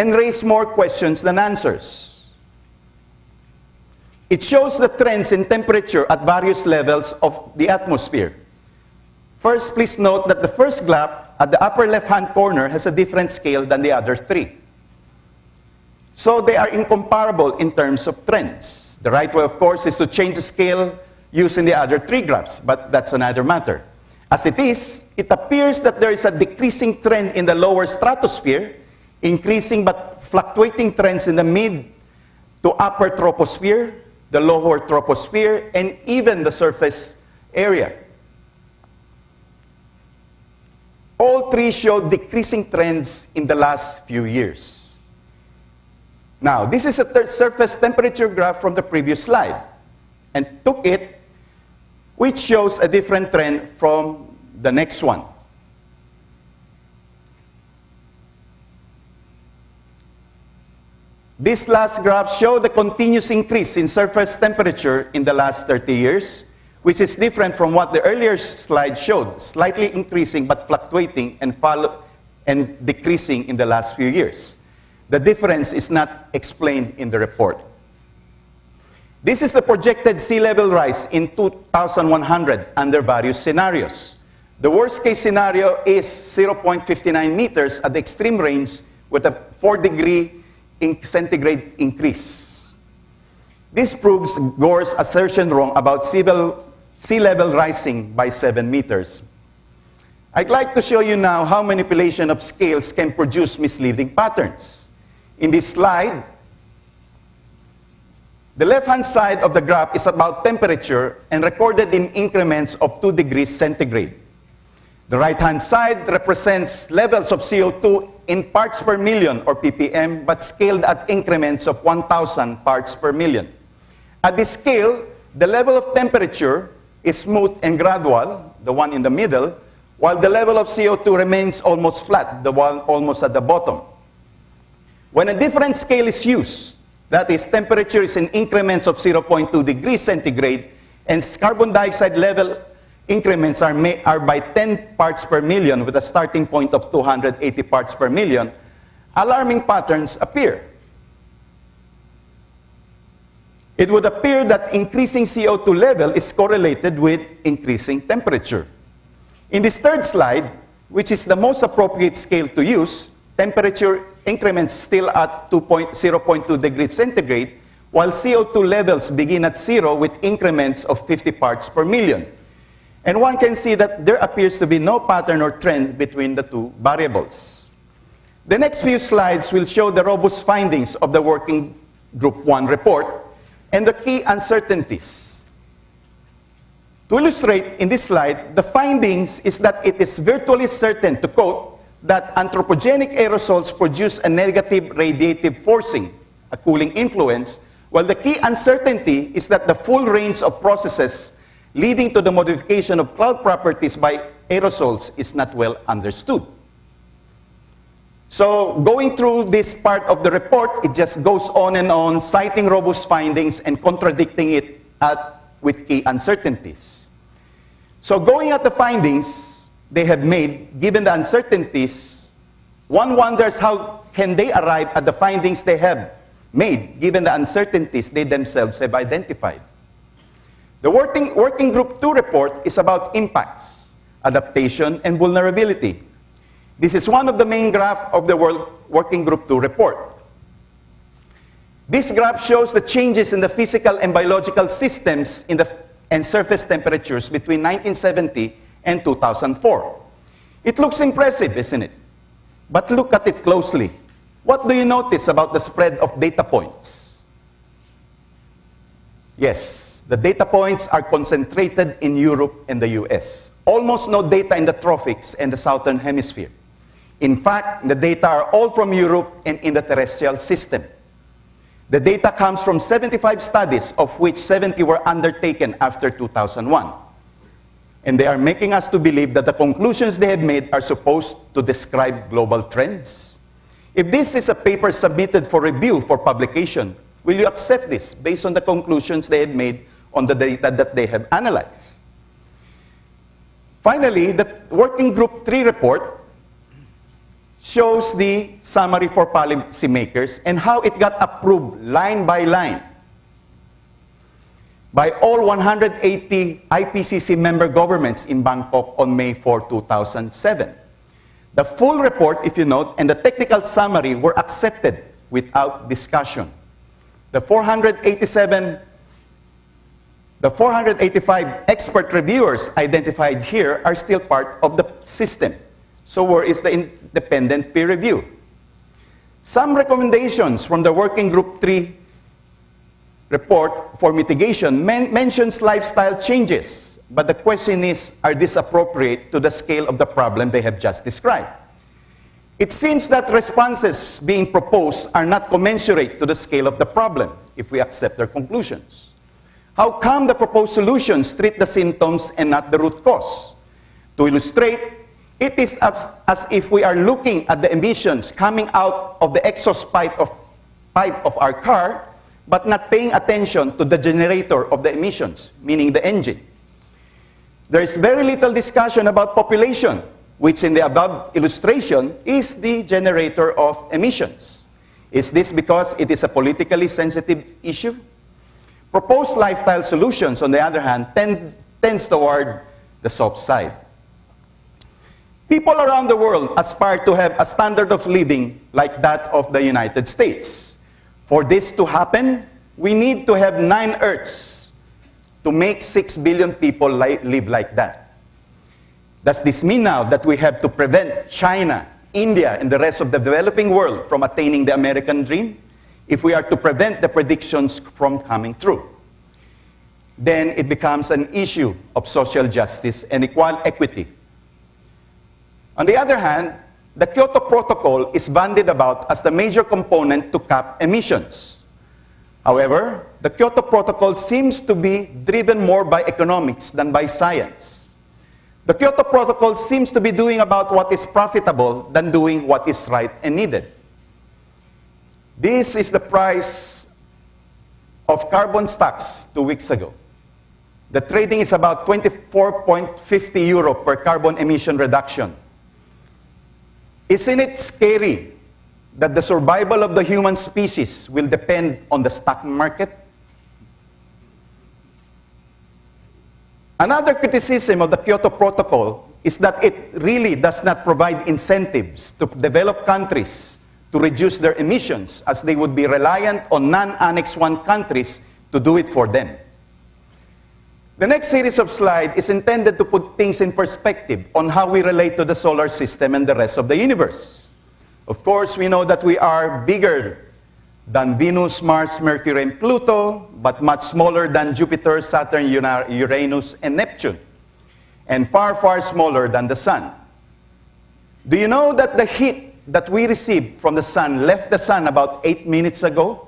and raise more questions than answers. It shows the trends in temperature at various levels of the atmosphere. First, please note that the first graph at the upper left-hand corner has a different scale than the other three. So they are incomparable in terms of trends. The right way, of course, is to change the scale using the other three graphs, but that's another matter. As it is, it appears that there is a decreasing trend in the lower stratosphere, increasing but fluctuating trends in the mid to upper troposphere, the lower troposphere, and even the surface area. All three show decreasing trends in the last few years. Now, this is a surface temperature graph from the previous slide, and took it, which shows a different trend from the next one. This last graph shows the continuous increase in surface temperature in the last 30 years, which is different from what the earlier slide showed, slightly increasing but fluctuating and decreasing in the last few years. The difference is not explained in the report. This is the projected sea level rise in 2100 under various scenarios. The worst case scenario is 0.59 meters at the extreme range with a 4-degree centigrade increase. This proves Gore's assertion wrong about sea level rising by 7 meters. I'd like to show you now how manipulation of scales can produce misleading patterns. In this slide, the left-hand side of the graph is about temperature and recorded in increments of 2 degrees centigrade. The right-hand side represents levels of CO2 in parts per million, or ppm, but scaled at increments of 1,000 parts per million. At this scale, the level of temperature is smooth and gradual, the one in the middle, while the level of CO2 remains almost flat, the one almost at the bottom. When a different scale is used, that is, temperature is in increments of 0.2 degrees centigrade, and carbon dioxide level increments are by 10 parts per million with a starting point of 280 parts per million, alarming patterns appear. It would appear that increasing CO2 level is correlated with increasing temperature. In this third slide, which is the most appropriate scale to use, temperature increments still at 0.2 degrees centigrade, while CO2 levels begin at 0 with increments of 50 parts per million. And one can see that there appears to be no pattern or trend between the two variables. The next few slides will show the robust findings of the Working Group 1 report and the key uncertainties. To illustrate in this slide, the findings is that it is virtually certain, to quote, that anthropogenic aerosols produce a negative radiative forcing, a cooling influence, while the key uncertainty is that the full range of processes leading to the modification of cloud properties by aerosols is not well understood. So going through this part of the report, it just goes on and on, citing robust findings and contradicting it with key uncertainties. So going at the findings they have made, given the uncertainties, one wonders how can they arrive at the findings they have made, given the uncertainties they themselves have identified. The Working Group 2 report is about impacts, adaptation, and vulnerability. This is one of the main graphs of the Working Group 2 report. This graph shows the changes in the physical and biological systems and surface temperatures between 1970 and 2004. It looks impressive, isn't it? But look at it closely. What do you notice about the spread of data points? Yes, the data points are concentrated in Europe and the US. Almost no data in the tropics and the southern hemisphere. In fact, the data are all from Europe and in the terrestrial system. The data comes from 75 studies, of which 70 were undertaken after 2001. And they are making us to believe that the conclusions they have made are supposed to describe global trends. If this is a paper submitted for review for publication, will you accept this based on the conclusions they have made on the data that they have analyzed? Finally, the Working Group 3 report shows the summary for policymakers and how it got approved line by line by all 180 IPCC member governments in Bangkok on May 4, 2007. The full report, if you note, and the technical summary were accepted without discussion. The 485 expert reviewers identified here are still part of the system. So where is the independent peer review? Some recommendations from the Working Group 3 report for mitigation mentions lifestyle changes, but the question is, are these appropriate to the scale of the problem they have just described? It seems that responses being proposed are not commensurate to the scale of the problem, if we accept their conclusions. How come the proposed solutions treat the symptoms and not the root cause? To illustrate, it is as if we are looking at the emissions coming out of the exhaust pipe of our car, but not paying attention to the generator of the emissions, meaning the engine. There is very little discussion about population, which in the above illustration is the generator of emissions. Is this because it is a politically sensitive issue? Proposed lifestyle solutions, on the other hand, tends toward the soft side. People around the world aspire to have a standard of living like that of the United States. For this to happen, we need to have 9 Earths to make 6 billion people live like that. Does this mean now that we have to prevent China, India, and the rest of the developing world from attaining the American dream? If we are to prevent the predictions from coming true, then it becomes an issue of social justice and equal equity. On the other hand, the Kyoto Protocol is bandied about as the major component to cap emissions. However, the Kyoto Protocol seems to be driven more by economics than by science. The Kyoto Protocol seems to be doing about what is profitable than doing what is right and needed. This is the price of carbon stocks 2 weeks ago. The trading is about 24.50 euro per carbon emission reduction. Isn't it scary that the survival of the human species will depend on the stock market? Another criticism of the Kyoto Protocol is that it really does not provide incentives to developed countries to reduce their emissions, as they would be reliant on non-Annex 1 countries to do it for them. The next series of slides is intended to put things in perspective on how we relate to the solar system and the rest of the universe. Of course, we know that we are bigger than Venus, Mars, Mercury, and Pluto, but much smaller than Jupiter, Saturn, Uranus, and Neptune, and far, far smaller than the Sun. Do you know that the heat that we received from the Sun left the Sun about 8 minutes ago?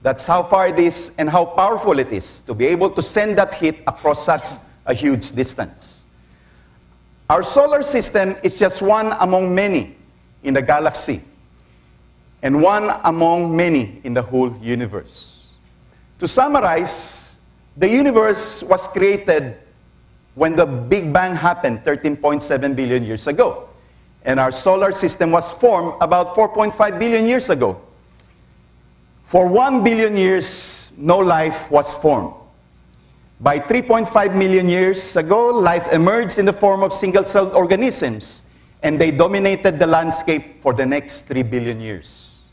That's how far it is and how powerful it is to be able to send that heat across such a huge distance. Our solar system is just one among many in the galaxy, and one among many in the whole universe. To summarize, the universe was created when the Big Bang happened 13.7 billion years ago. And our solar system was formed about 4.5 billion years ago. For 1 billion years, no life was formed. By 3.5 million years ago, life emerged in the form of single-celled organisms, and they dominated the landscape for the next 3 billion years.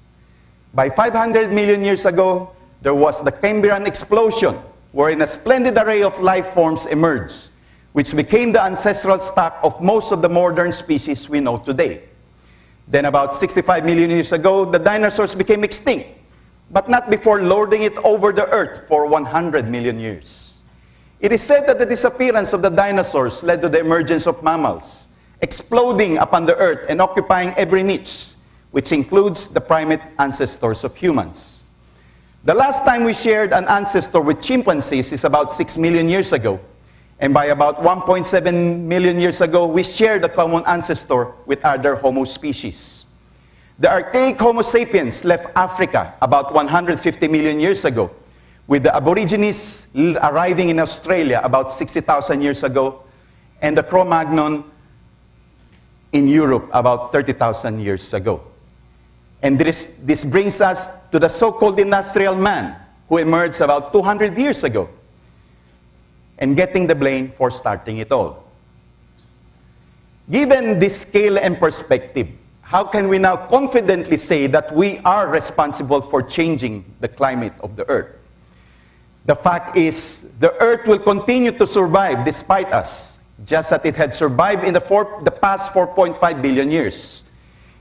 By 500 million years ago, there was the Cambrian explosion, wherein a splendid array of life forms emerged, which became the ancestral stock of most of the modern species we know today. Then about 65 million years ago, the dinosaurs became extinct, but not before lording it over the earth for 100 million years. It is said that the disappearance of the dinosaurs led to the emergence of mammals, exploding upon the earth and occupying every niche, which includes the primate ancestors of humans. The last time we shared an ancestor with chimpanzees is about 6 million years ago. And by about 1.7 million years ago, we shared a common ancestor with other Homo species. The archaic Homo sapiens left Africa about 150 million years ago, with the Aborigines arriving in Australia about 60,000 years ago, and the Cro-Magnon in Europe about 30,000 years ago. And this brings us to the so-called industrial man who emerged about 200 years ago and getting the blame for starting it all. Given this scale and perspective, how can we now confidently say that we are responsible for changing the climate of the Earth? The fact is, the Earth will continue to survive despite us, just as it had survived in the past 4.5 billion years.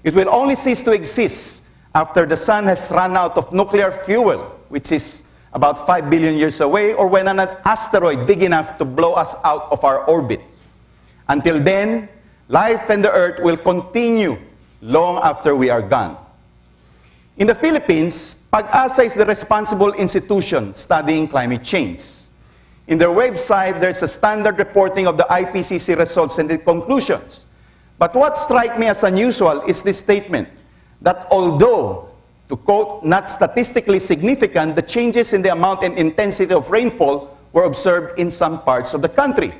It will only cease to exist after the sun has run out of nuclear fuel, which is about 5 billion years away, or when an asteroid big enough to blow us out of our orbit. Until then, life and the Earth will continue long after we are gone. In the Philippines, Pag-asa is the responsible institution studying climate change. In their website, there's a standard reporting of the IPCC results and the conclusions. But what strikes me as unusual is this statement, that although, to quote, not statistically significant, the changes in the amount and intensity of rainfall were observed in some parts of the country.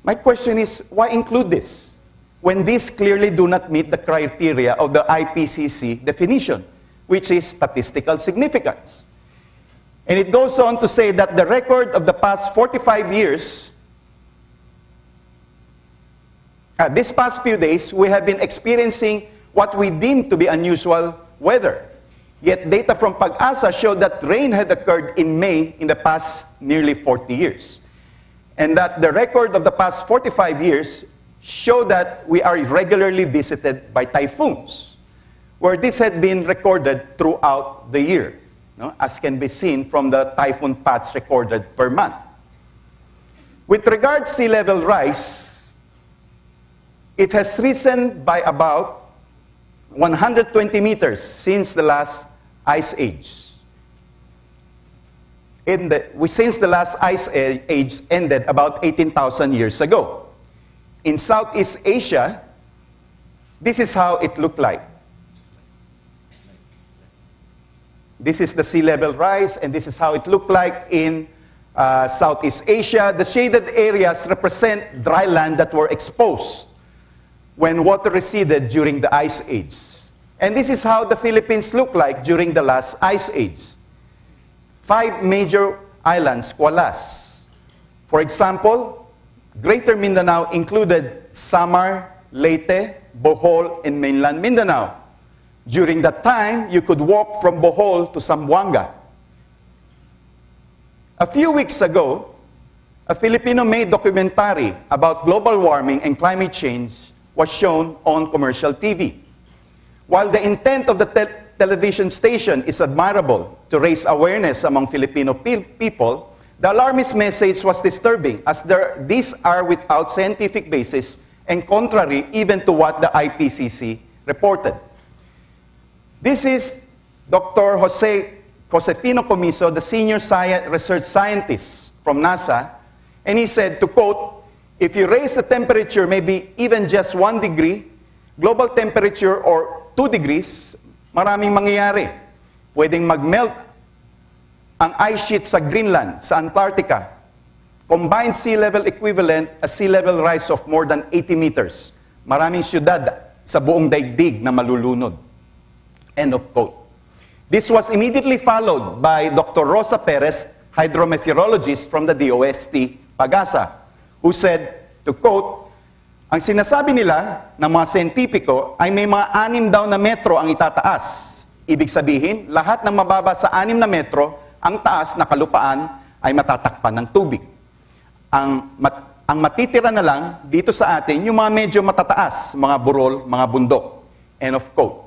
My question is, why include this, when these clearly do not meet the criteria of the IPCC definition, which is statistical significance? And it goes on to say that the record of the past 45 years, these past few days, we have been experiencing what we deem to be unusual weather. Yet data from Pag-asa showed that rain had occurred in May in the past nearly 40 years. And that the record of the past 45 years show that we are regularly visited by typhoons, where this had been recorded throughout the year, as can be seen from the typhoon paths recorded per month. With regards to sea level rise, it has risen by about 120 meters since the last ice age. Since the last ice age ended about 18,000 years ago. In Southeast Asia, this is how it looked like. This is the sea level rise, and this is how it looked like in Southeast Asia. The shaded areas represent dry land that were exposed when water receded during the ice age. And this is how the Philippines looked like during the last ice age. 5 major islands coalesced. For example, Greater Mindanao included Samar, Leyte, Bohol, and mainland Mindanao. During that time, you could walk from Bohol to Zamboanga. A few weeks ago, a Filipino-made documentary about global warming and climate change was shown on commercial TV. While the intent of the television station is admirable to raise awareness among Filipino people, the alarmist message was disturbing, as these are without scientific basis and contrary even to what the IPCC reported. This is Dr. Josefino Comiso, the senior research scientist from NASA, and he said, to quote, "If you raise the temperature maybe even just 1 degree, global temperature or 2 degrees, maraming mangyayari. Pwedeng mag-melt ang ice sheet sa Greenland, sa Antarctica. Combined sea level equivalent, a sea level rise of more than 80 meters. Maraming syudad sa buong daigdig na malulunod." End of quote. This was immediately followed by Dr. Rosa Perez, hydrometeorologist from the DOST Pag-asa, who said, to quote, "Ang sinasabi nila ng mga siyentipiko ay may mga 6 daw na metro ang itataas. Ibig sabihin, lahat ng mababa sa 6 na metro, ang taas na kalupaan ay matatakpan ng tubig. Ang matitira na lang dito sa atin, yung mga medyo matataas, mga burol, mga bundok." End of quote.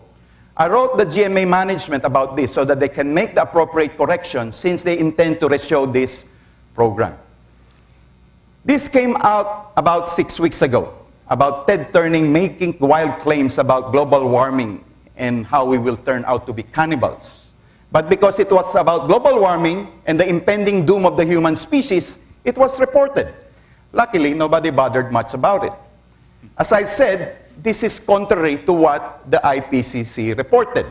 I wrote the GMA management about this so that they can make the appropriate correction since they intend to reshow this program. This came out about 6 weeks ago, about Ted Turning making wild claims about global warming and how we will turn out to be cannibals. But because it was about global warming and the impending doom of the human species, it was reported. Luckily, nobody bothered much about it. As I said, this is contrary to what the IPCC reported.